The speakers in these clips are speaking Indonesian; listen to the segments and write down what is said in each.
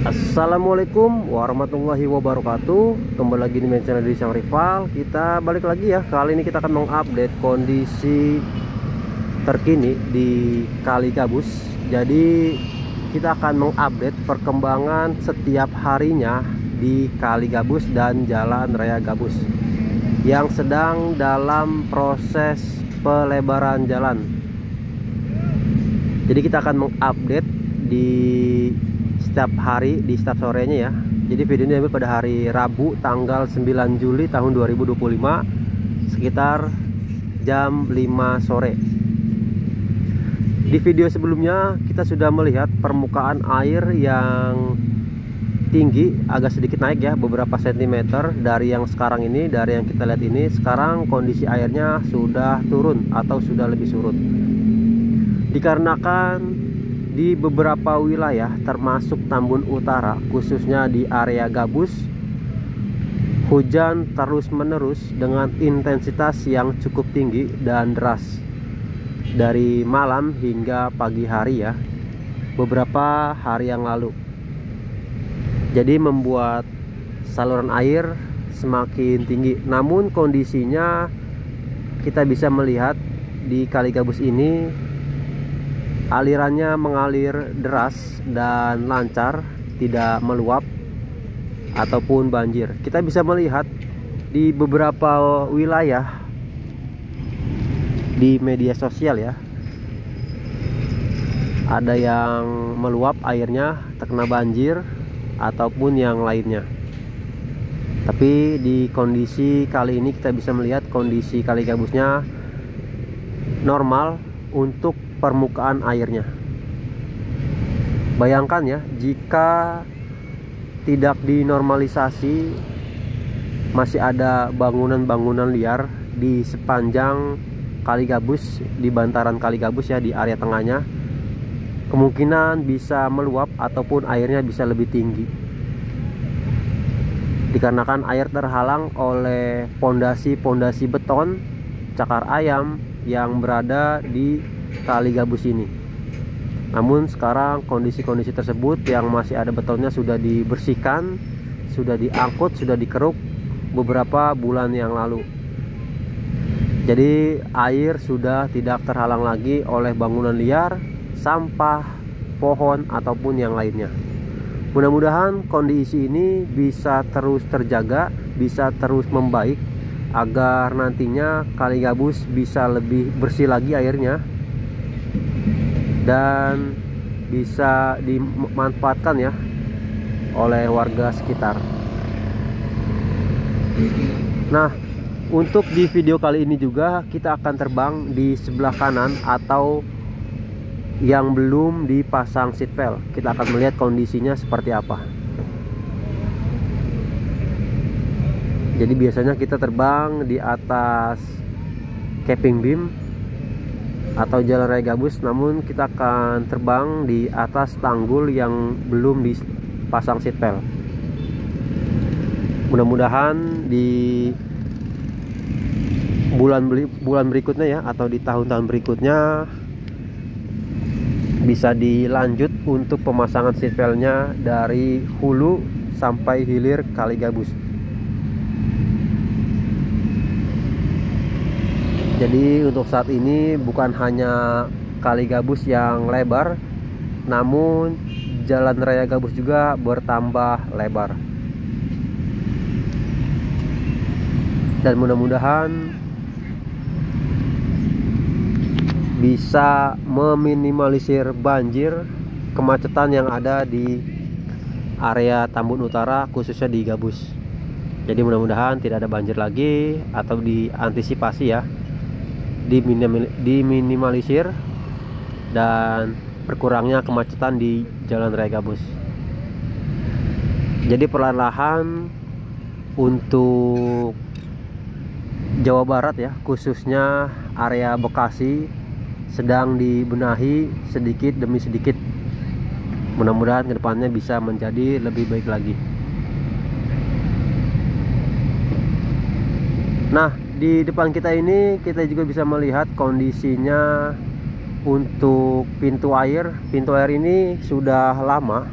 Assalamualaikum warahmatullahi wabarakatuh. Kembali lagi di channel dari Sang Rival. Kita balik lagi ya. Kali ini kita akan mengupdate kondisi terkini di Kali Gabus. Jadi kita akan mengupdate perkembangan setiap harinya di Kali Gabus dan Jalan Raya Gabus yang sedang dalam proses pelebaran jalan. Jadi kita akan mengupdate di setiap hari, di setiap sorenya ya. Jadi video ini diambil pada hari Rabu tanggal 9 Juli tahun 2025 sekitar jam 5 sore. Di video sebelumnya kita sudah melihat permukaan air yang tinggi, agak sedikit naik ya, beberapa sentimeter dari yang sekarang ini. Dari yang kita lihat ini, sekarang kondisi airnya sudah turun atau sudah lebih surut. Dikarenakan di beberapa wilayah termasuk Tambun Utara, khususnya di area Gabus, hujan terus menerus dengan intensitas yang cukup tinggi dan deras dari malam hingga pagi hari ya, beberapa hari yang lalu. Jadi membuat saluran air semakin tinggi. Namun kondisinya kita bisa melihat di Kali Gabus ini alirannya mengalir deras dan lancar, tidak meluap ataupun banjir. Kita bisa melihat di beberapa wilayah di media sosial ya, ada yang meluap airnya, terkena banjir ataupun yang lainnya. Tapi di kondisi kali ini kita bisa melihat kondisi Kali Gabusnya normal untuk permukaan airnya. Bayangkan ya, jika tidak dinormalisasi, masih ada bangunan-bangunan liar di sepanjang Kali Gabus, di bantaran Kali Gabus ya, di area tengahnya, kemungkinan bisa meluap ataupun airnya bisa lebih tinggi. Dikarenakan air terhalang oleh pondasi-pondasi beton cakar ayam yang berada di Kali Gabus ini. Namun sekarang kondisi-kondisi tersebut yang masih ada betonnya sudah dibersihkan, sudah diangkut, sudah dikeruk beberapa bulan yang lalu. Jadi air sudah tidak terhalang lagi oleh bangunan liar, sampah, pohon ataupun yang lainnya. Mudah-mudahan kondisi ini bisa terus terjaga, bisa terus membaik, agar nantinya Kali Gabus bisa lebih bersih lagi airnya dan bisa dimanfaatkan ya oleh warga sekitar. Nah, untuk di video kali ini juga kita akan terbang di sebelah kanan atau yang belum dipasang seatbelt. Kita akan melihat kondisinya seperti apa. Jadi biasanya kita terbang di atas camping beam atau Jalan Raya Gabus, namun kita akan terbang di atas tanggul yang belum dipasang seatbelt. Mudah-mudahan di bulan berikutnya ya, atau di tahun-tahun berikutnya bisa dilanjut untuk pemasangan seatbeltnya dari hulu sampai hilir Kali Gabus. Jadi untuk saat ini bukan hanya Kali Gabus yang lebar, namun Jalan Raya Gabus juga bertambah lebar. Dan mudah-mudahan bisa meminimalisir banjir, kemacetan yang ada di area Tambun Utara, khususnya di Gabus. Jadi mudah-mudahan tidak ada banjir lagi atau diantisipasi ya, diminimalisir dan berkurangnya kemacetan di Jalan Raya Gabus. Jadi perlahan-lahan untuk Jawa Barat ya, khususnya area Bekasi, sedang dibenahi sedikit demi sedikit. Mudah-mudahan kedepannya bisa menjadi lebih baik lagi. Nah, di depan kita ini kita juga bisa melihat kondisinya untuk pintu air. Pintu air ini sudah lama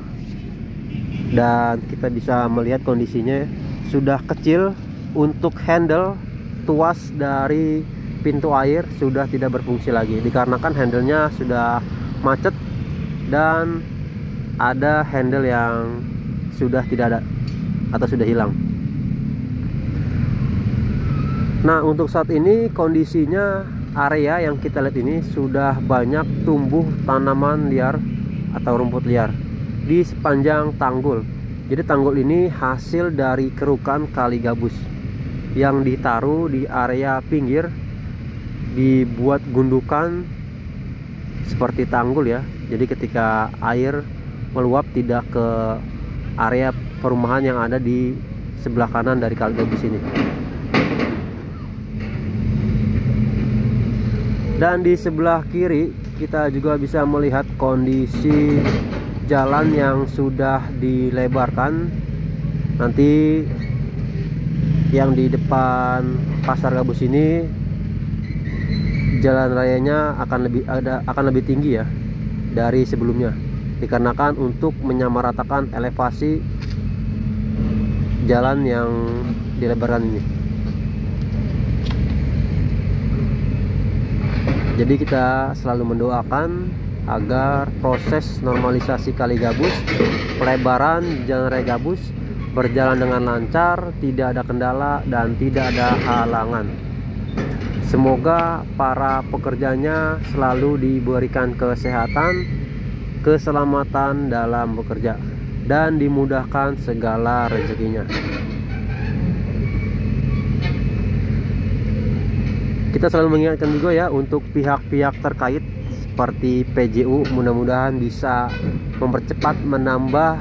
dan kita bisa melihat kondisinya sudah kecil. Untuk handle tuas dari pintu air sudah tidak berfungsi lagi dikarenakan handlenya sudah macet dan ada handle yang sudah tidak ada atau sudah hilang. Nah, untuk saat ini kondisinya area yang kita lihat ini sudah banyak tumbuh tanaman liar atau rumput liar di sepanjang tanggul. Jadi tanggul ini hasil dari kerukan kali gabus yang ditaruh di area pinggir, dibuat gundukan seperti tanggul ya. Jadi ketika air meluap tidak ke area perumahan yang ada di sebelah kanan dari kali gabus ini. Dan di sebelah kiri kita juga bisa melihat kondisi jalan yang sudah dilebarkan. Nanti yang di depan pasar gabus ini jalan rayanya akan lebih tinggi ya dari sebelumnya, dikarenakan untuk menyamaratakan elevasi jalan yang dilebarkan ini. Jadi kita selalu mendoakan agar proses normalisasi kali gabus, pelebaran jalan raya gabus berjalan dengan lancar, tidak ada kendala dan tidak ada halangan. Semoga para pekerjanya selalu diberikan kesehatan, keselamatan dalam bekerja, dan dimudahkan segala rezekinya. Kita selalu mengingatkan juga ya untuk pihak-pihak terkait seperti PJU, mudah-mudahan bisa mempercepat menambah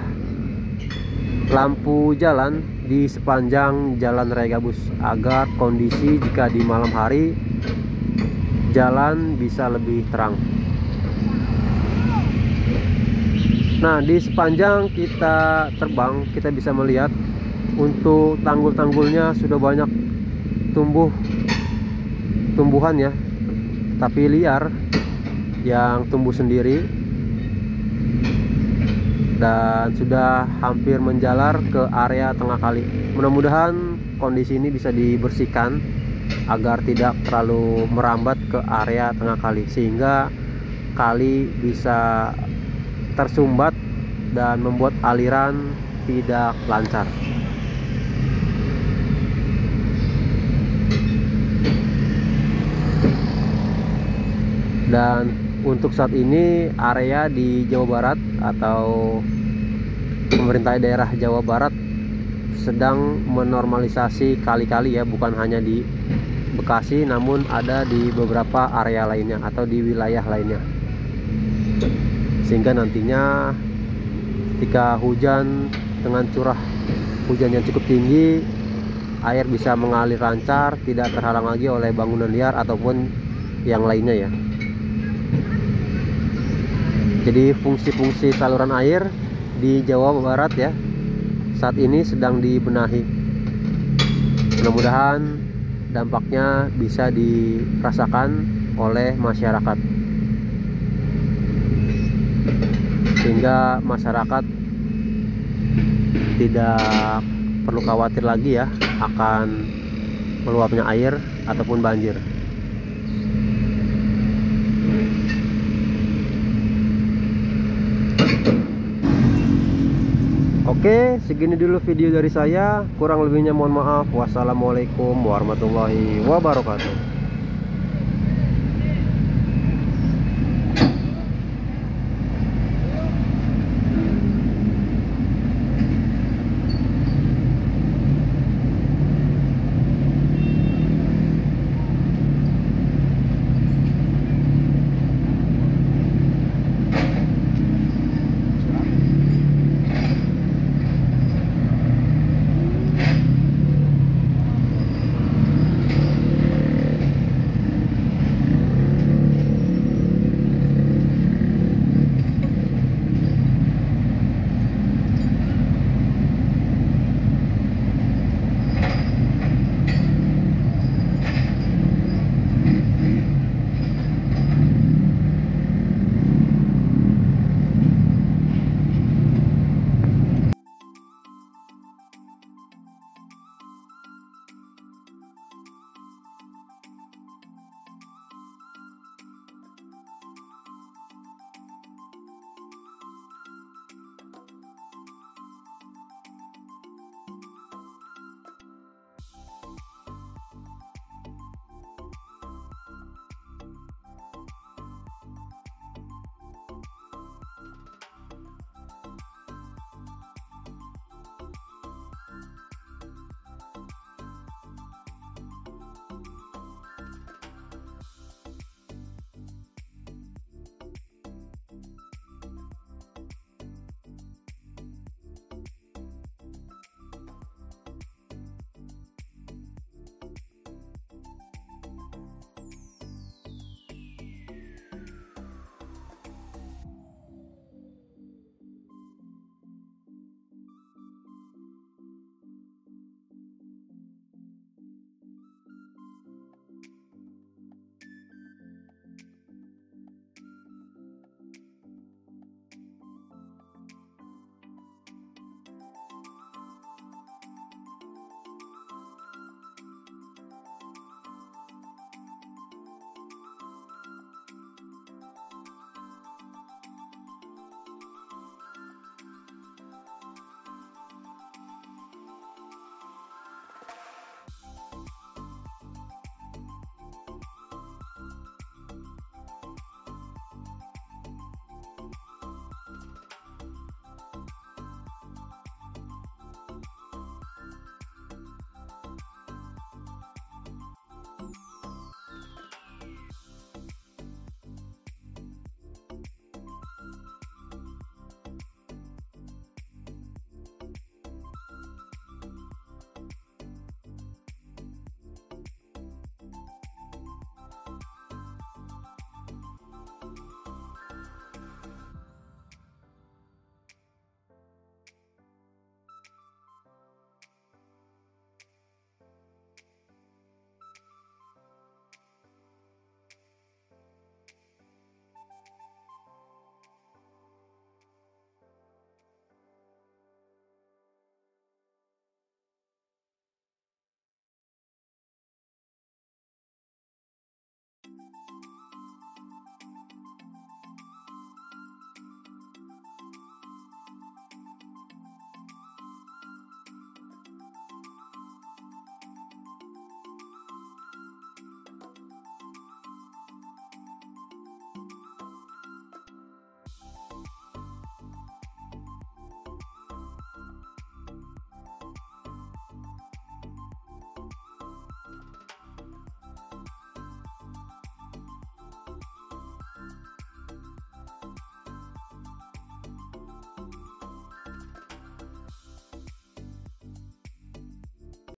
lampu jalan di sepanjang jalan raya gabus agar kondisi jika di malam hari jalan bisa lebih terang. Nah, di sepanjang kita terbang kita bisa melihat untuk tanggul-tanggulnya sudah banyak tumbuhan ya, tapi liar yang tumbuh sendiri dan sudah hampir menjalar ke area tengah kali. Mudah-mudahan kondisi ini bisa dibersihkan agar tidak terlalu merambat ke area tengah kali sehingga kali bisa tersumbat dan membuat aliran tidak lancar. Dan untuk saat ini area di Jawa Barat atau pemerintah daerah Jawa Barat sedang menormalisasi kali-kali ya, bukan hanya di Bekasi namun ada di beberapa area lainnya atau di wilayah lainnya, sehingga nantinya ketika hujan dengan curah hujan yang cukup tinggi, air bisa mengalir lancar, tidak terhalang lagi oleh bangunan liar ataupun yang lainnya ya. Jadi fungsi-fungsi saluran air di Jawa Barat ya saat ini sedang dibenahi. Mudah-mudahan dampaknya bisa dirasakan oleh masyarakat, sehingga masyarakat tidak perlu khawatir lagi ya akan meluapnya air ataupun banjir. Oke, segini dulu video dari saya. Kurang lebihnya mohon maaf. Wassalamualaikum warahmatullahi wabarakatuh.